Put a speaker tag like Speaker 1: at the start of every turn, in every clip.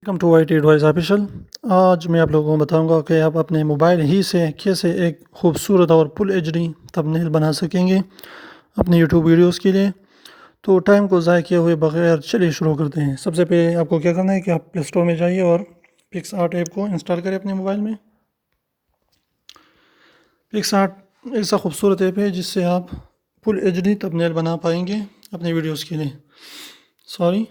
Speaker 1: Welcome to IT advice official. आज मैं आप लोगों को बताऊंगा कि आप अपने मोबाइल ही से कैसे एक खूबसूरत और फुल एचडी थंबनेल बना सकेंगे अपने यूट्यूब वीडियोस के लिए। तो टाइम को ज़ाय किए हुए बगैर चलिए शुरू करते हैं। सबसे पहले आपको क्या करना है कि आप प्ले स्टोर में जाइए और पिक्सआर्ट ऐप को इंस्टॉल करें अपने मोबाइल में। पिक्सआर्ट ऐसा खूबसूरत ऐप है जिससे आप फुल एचडी थंबनेल बना पाएंगे अपने वीडियोज़ के लिए।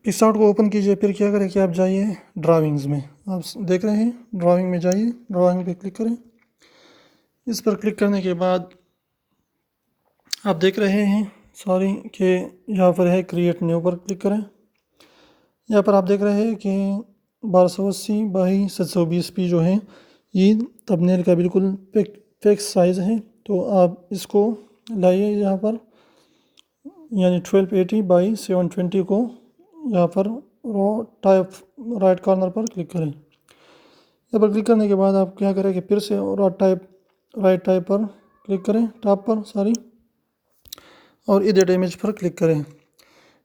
Speaker 1: पिक्सआर्ट को ओपन कीजिए, फिर क्या करें कि आप जाइए ड्राविंग्स में। आप देख रहे हैं, ड्राइंग में जाइए, ड्राइंग पे क्लिक करें। इस पर क्लिक करने के बाद आप देख रहे हैं कि यहाँ पर है क्रिएट न्यू पर क्लिक करें। यहाँ पर आप देख रहे हैं कि 1280 बाई 720p जो है ये थंबनेल का बिल्कुल फिक्स साइज़ है। तो आप इसको लाइए यहाँ पर, यानी 1280 बाई 720 को यहाँ पर रो टाइप राइट कॉर्नर पर क्लिक करें। यहाँ पर क्लिक करने के बाद आप क्या करें कि फिर से राइट टाइप पर क्लिक करें, टॉप पर और एडिट इमेज पर क्लिक करें।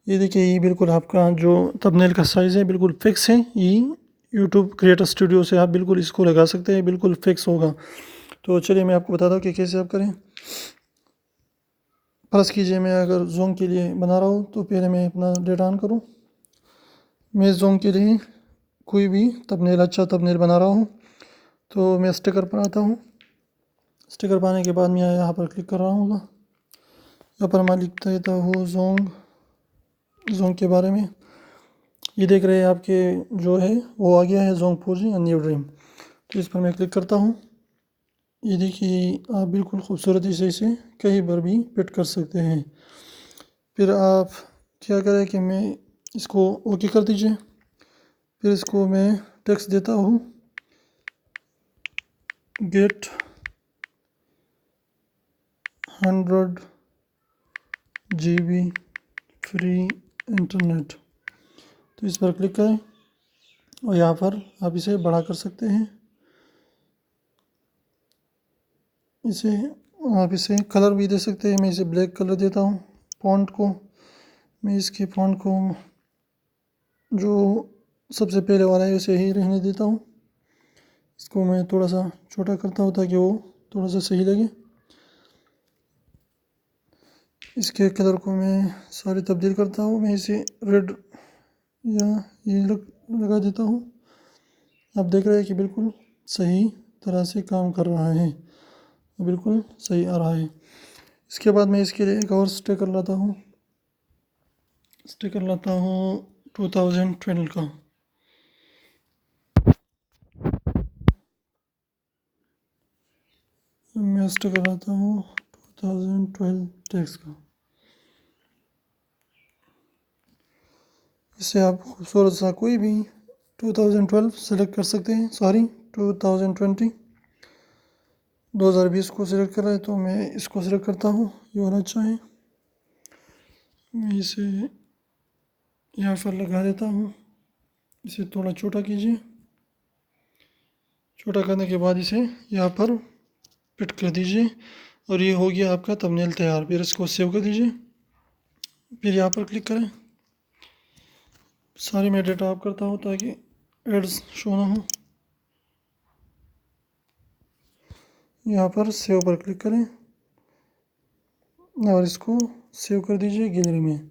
Speaker 1: ये देखिए, ये बिल्कुल आपका जो थंबनेल का साइज़ है बिल्कुल फिक्स है। ये यूट्यूब क्रिएटर स्टूडियो से आप बिल्कुल इसको लगा सकते हैं, बिल्कुल फिक्स होगा। तो चलिए मैं आपको बताता हूँ कि कैसे आप करें। फर्ज कीजिए मैं अगर जूम के लिए बना रहा हूँ तो पहले मैं अपना डेटा ऑन करूँ। मैं जूम के लिए कोई भी अच्छा थंबनेल बना रहा हूँ तो मैं स्टिकर पर आता हूँ। स्टिकर पाने के बाद मैं यहाँ पर क्लिक कर रहा हूँ। यहाँ पर मैं लिख देता हूँ जोंग के बारे में। ये देख रहे हैं आपके जो है वो आ गया है जोंग 4G न्यू ड्रीम। तो इस पर मैं क्लिक करता हूँ। ये देखिए, आप बिल्कुल खूबसूरती से इसे कहीं पर भी फिट कर सकते हैं। फिर आप क्या करें कि मैं इसको ओके कर दीजिए। फिर इसको मैं टेक्स्ट देता हूँ, गेट 100 GB फ्री इंटरनेट। तो इस पर क्लिक करें और यहाँ पर आप इसे बड़ा कर सकते हैं। आप इसे कलर भी दे सकते हैं। मैं इसे ब्लैक कलर देता हूँ। फॉन्ट को मैं इसके फॉन्ट को जो सबसे पहले वाला है उसे ही रहने देता हूँ। इसको मैं थोड़ा सा छोटा करता हूँ ताकि वो थोड़ा सा सही लगे। इसके कलर को मैं सारे तब्दील करता हूँ। मैं इसे रेड या ये लगा देता हूँ। आप देख रहे हैं कि बिल्कुल सही तरह से काम कर रहा है, बिल्कुल सही आ रहा है। इसके बाद मैं इसके लिए एक और स्टिकर लाता हूँ। 2012 का। मैं स्टिकर लाता हूँ 2012 टैक्स का। इससे आप खूबसूरत सा कोई भी 2012 सेलेक्ट कर सकते हैं। 2020 को सिलेक्ट कर रहे हैं तो मैं इसको सिलेक्ट करता हूँ। ये होना अच्छा है। मैं इसे यहाँ पर लगा देता हूँ। इसे थोड़ा छोटा कीजिए। छोटा करने के बाद इसे यहाँ पर फिट कर दीजिए और ये हो गया आपका थंबनेल तैयार। फिर इसको सेव कर दीजिए। फिर यहाँ पर क्लिक करें। सारी मैं डेटा ऑफ करता हूँ ताकि एड्स शो ना हो। यहाँ पर सेव पर क्लिक करें और इसको सेव कर दीजिए गैलरी में।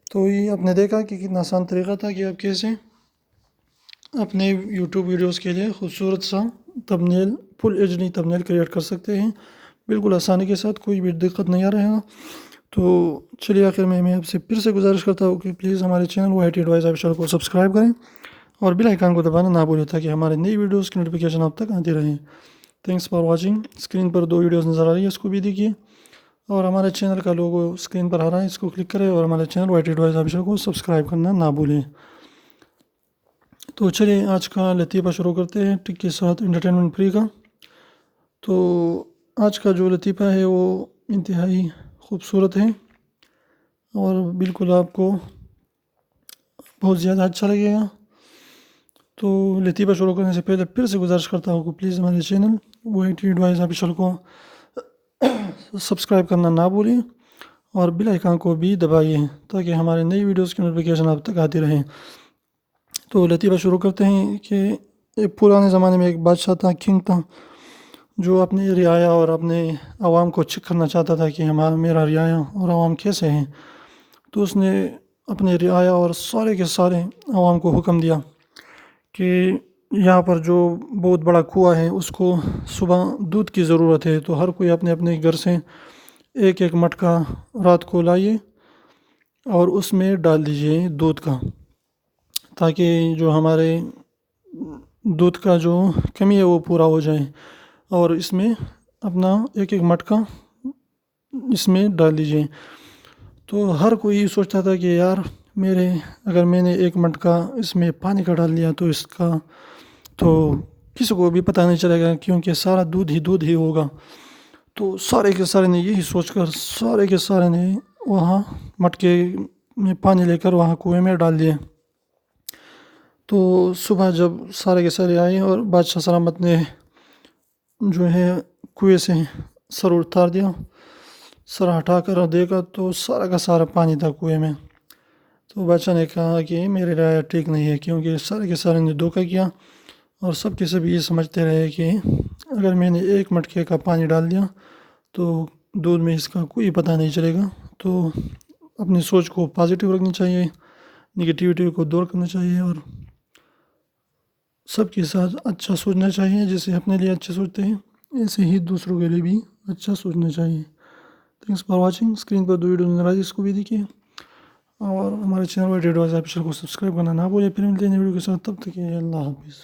Speaker 1: तो ये आपने देखा कि कितना आसान तरीका था कि आप कैसे अपने यूट्यूब वीडियोस के लिए खूबसूरत सा thumbnail, full HD thumbnail create कर सकते हैं बिल्कुल आसानी के साथ। कोई भी दिक्कत नहीं आ रहेगा। तो चलिए आखिर में मैं आपसे फिर से गुजारिश करता हूँ कि प्लीज़ हमारे चैनल IT एडवाइस ऑफिशियल को सब्सक्राइब करें और बेल आइकन को दबाना ना भूलें ताकि हमारे नई वीडियोस की नोटिफिकेशन आप तक आती रहे। Thanks for watching. स्क्रीन पर 2 वीडियोस नज़र आ रही है, इसको भी देखिए और हमारे चैनल का लोगो स्क्रीन पर आ रहा है, इसको क्लिक करें और हमारे चैनल IT एडवाइस ऑफिशियल को सब्सक्राइब करना ना भूलें। तो चलिए आज का लतीफ़ा शुरू करते हैं टिक के साथ एंटरटेनमेंट फ्री का। तो आज का जो लतीफ़ा है वो इंतहाई खूबसूरत है और बिल्कुल आपको बहुत ज़्यादा अच्छा लगेगा। तो लतीफ़ा शुरू करने से पहले फिर से गुजारिश करता हूँ कि प्लीज़ हमारे चैनल IT एडवाइस ऑफिशियल को सब्सक्राइब करना ना भूलें اور بیل آئیکن کو بھی دبائیے تاکہ ہمارے نئی ویڈیوز کی نوٹیفیکیشن آپ تک آتی رہیں۔ تو لطیفہ شروع کرتے ہیں کہ ایک پرانے زمانے میں ایک بادشاہ تھا، کنگ تھا، جو اپنی رعایا اور اپنے عوام کو چیک کرنا چاہتا تھا کہ میرا رعایا اور عوام کیسے ہیں۔ تو اس نے اپنے رعایا اور سارے کے سارے عوام کو حکم دیا کہ یہاں پر جو بہت بڑا کنواں ہے اس کو صبح دودھ کی ضرورت ہے، تو ہر کوئی اپنے اپنے گھر سے ایک ایک مٹکا رات کو لائیے اور اس میں ڈال دیجیے دودھ کا، تاکہ جو ہمارے دودھ کا جو کمی ہے وہ پورا ہو جائے، اور اس میں اپنا ایک ایک مٹکا اس میں ڈال دیجیے۔ تو ہر کوئی سوچتا تھا کہ یار اگر میں نے ایک مٹکا اس میں پانی کا ڈال دیا تو اس کا تو کسی کو بھی پتہ نہیں چلے گا، کیونکہ سارا دودھ ہی ہوگا۔ تو سارے کے سارے نے یہی سوچ کر سارے کے سارے نے وہاں مٹکے میں پانی لے کر وہاں کنویں میں ڈال دیے۔ تو صبح جب سارے کے سارے آئے اور بادشاہ سلامت نے جو ہے کنویں سے سر اتار دیا، سر ہٹا کر دیکھا تو سارا کا سارا پانی تھا کنویں میں۔ تو بادشاہ نے کہا کہ میرے رعایا ٹھیک نہیں ہے، کیونکہ سارے کے سارے نے دھوکہ کیا اور سب کے سب یہ سمجھتے رہے کہ اگر میں نے ایک مٹکے کا پانی ڈال دیا تو دودھ میں اس کا کوئی پتہ نہیں چلے گا۔ تو اپنی سوچ کو پازیٹیو رکھنی چاہیے، نگیٹیوٹی کو دور کرنا چاہیے، اور سب کے ساتھ اچھا سوچنا چاہیے۔ جیسے اپنے لیے اچھا سوچتے ہیں ایسے ہی دوسروں کے لیے بھی اچھا سوچنا چاہیے۔ Thanks for watching. Screen per 2 video نظر آئی، اس کو بھی دیکھیے، اور ہمارے چینل پر ریڈیو آفیشیل کو سبسکرائب کرنا نہ بھولیں۔ پھر ملتے ہیں نئی ویڈیو کے ساتھ، تب تک کے لیے اللہ حافظ۔